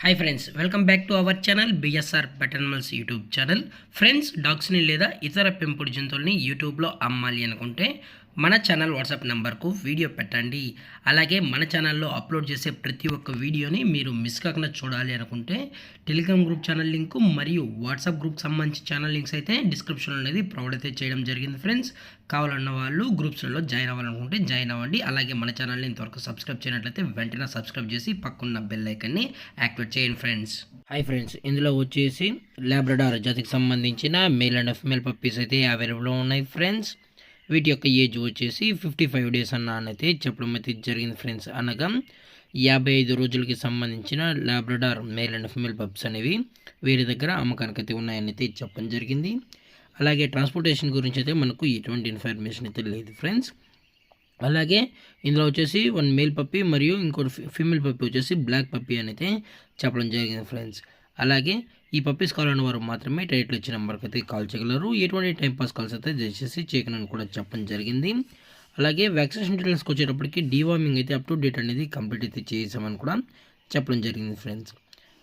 Hi friends, welcome back to our channel BSR pet animals YouTube channel. Friends, డాగ్స్ని లేదా ఇతర పెంపుడు జంతువుల్ని యూట్యూబ్లో అమ్మాలి అనుకుంటే మన ఛానల్ వాట్సాప్ నెంబర్కు వీడియో పెట్టండి. అలాగే మన ఛానల్లో అప్లోడ్ చేసే ప్రతి ఒక్క వీడియోని మీరు మిస్ కాకుండా చూడాలి అనుకుంటే టెలిగ్రామ్ గ్రూప్ ఛానల్ లింకు మరియు వాట్సాప్ గ్రూప్ సంబంధించి ఛానల్ లింక్స్ అయితే డిస్క్రిప్షన్లో అనేది ప్రొవైడ్ అయితే చేయడం జరిగింది. ఫ్రెండ్స్, కావాలన్న వాళ్ళు గ్రూప్స్లలో జాయిన్ అవ్వాలనుకుంటే జాయిన్ అవ్వండి. అలాగే మన ఛానల్ని ఇంతవరకు సబ్స్క్రైబ్ చేయనట్లయితే వెంటనే సబ్స్క్రైబ్ చేసి పక్కన్న బెల్ ఐకన్ని యాక్టివేట్ చేయండి ఫ్రెండ్స్. హాయ్ ఫ్రెండ్స్, ఇందులో వచ్చేసి లాబ్రడార్ జాతికి సంబంధించిన మేల్ అండ్ ఫిమేల్ పప్పీస్ అయితే అవైలబుల్లో ఉన్నాయి ఫ్రెండ్స్. వీటి యొక్క ఏజ్ వచ్చేసి 55 డేస్ అయితే చెప్పడం అయితే జరిగింది ఫ్రెండ్స్. అనగా 55 రోజులకి సంబంధించిన Labrador male and female pups అనేవి వీరి దగ్గర అమ్మకానికి అయితే ఉన్నాయని అయితే చెప్పడం జరిగింది. అలాగే ట్రాన్స్పోర్టేషన్ గురించి అయితే మనకు ఎటువంటి ఇన్ఫర్మేషన్ అయితే లేదు ఫ్రెండ్స్. అలాగే ఇందులో వచ్చేసి 1 మేల్ పప్పీ మరియు ఇంకోటి ఫీమేల్ పప్పీ వచ్చేసి బ్లాక్ పప్పీ అని అయితే చెప్పడం జరిగింది ఫ్రెండ్స్. అలాగే ఈ పప్పీస్ కావాలన్న వారు మాత్రమే టైటిల్ ఇచ్చిన నెంబర్కి అయితే కాల్ చేయగలరు. ఎటువంటి టైంపాస్ కాల్స్ అయితే దయచేసి చేయకనని కూడా చెప్పడం జరిగింది. అలాగే వ్యాక్సినేషన్ డీటెయిల్స్కి వచ్చేటప్పటికి డీవార్మింగ్ అయితే అప్ టు డేట్ అనేది కంప్లీట్ అయితే చేసామని కూడా చెప్పడం జరిగింది ఫ్రెండ్స్.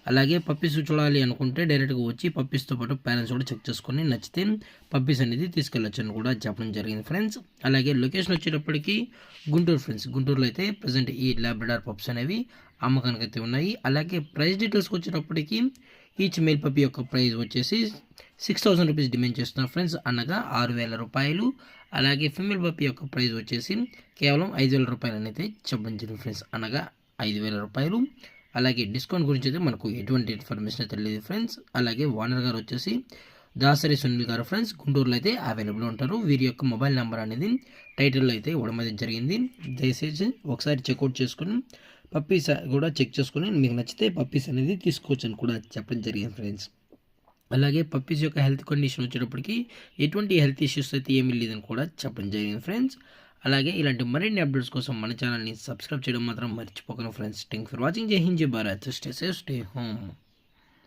అలాగే పప్పీస్ చూడాలి అనుకుంటే డైరెక్ట్గా వచ్చి పప్పీస్తో పాటు పేరెంట్స్ కూడా చెక్ చేసుకొని నచ్చితే పప్పీస్ అనేది తీసుకెళ్ళచ్చు అని కూడా చెప్పడం జరిగింది ఫ్రెండ్స్. అలాగే లొకేషన్ వచ్చేటప్పటికి గుంటూరు ఫ్రెండ్స్. గుంటూరులో అయితే ప్రజెంట్ ఈ లాబ్రడార్ పప్స్ అనేవి అమ్మకానికి అయితే ఉన్నాయి. అలాగే ప్రైస్ డీటెయిల్స్కి వచ్చేటప్పటికి ఈచ్ మేల్ పప్పీ యొక్క ప్రైస్ వచ్చేసి 6,000 రూపీస్ డిమాండ్ చేస్తున్నారు ఫ్రెండ్స్, అనగా 6,000 రూపాయలు. అలాగే ఫీమేల్ పప్పీ యొక్క ప్రైస్ వచ్చేసి కేవలం 5,000 రూపాయలు అయితే చెప్పడం జరిగింది ఫ్రెండ్స్, అనగా 5,000 రూపాయలు. అలాగే డిస్కౌంట్ గురించి అయితే మనకు ఎటువంటి ఇన్ఫర్మేషన్ అయితే లేదు ఫ్రెండ్స్. అలాగే ఓనర్ గారు వచ్చేసి దాసరి సునీల్ గారు ఫ్రెండ్స్, గుంటూరులో అయితే అవైలబుల్ ఉంటారు. వీరి యొక్క మొబైల్ నెంబర్ అనేది టైటిల్లో అయితే ఇవ్వడం అయితే జరిగింది. దయచేసి ఒకసారి చెక్అవుట్ చేసుకుని పప్పీస్ కూడా చెక్ చేసుకుని మీకు నచ్చితే పప్పీస్ అనేది తీసుకోవచ్చు అని కూడా చెప్పడం జరిగింది ఫ్రెండ్స్. అలాగే పప్పీస్ యొక్క హెల్త్ కండిషన్ వచ్చేటప్పటికి ఎటువంటి హెల్త్ ఇష్యూస్ అయితే ఏమీ లేదని కూడా చెప్పడం జరిగింది ఫ్రెండ్స్. అలాగే ఇలాంటి మరిన్ని అప్డేట్స్ కోసం మన ఛానల్ని సబ్స్క్రైబ్ చేయడం మాత్రం మర్చిపోకండి ఫ్రెండ్స్. Thank for watching. జై హింద్, జై Bharat, stay safe, stay home.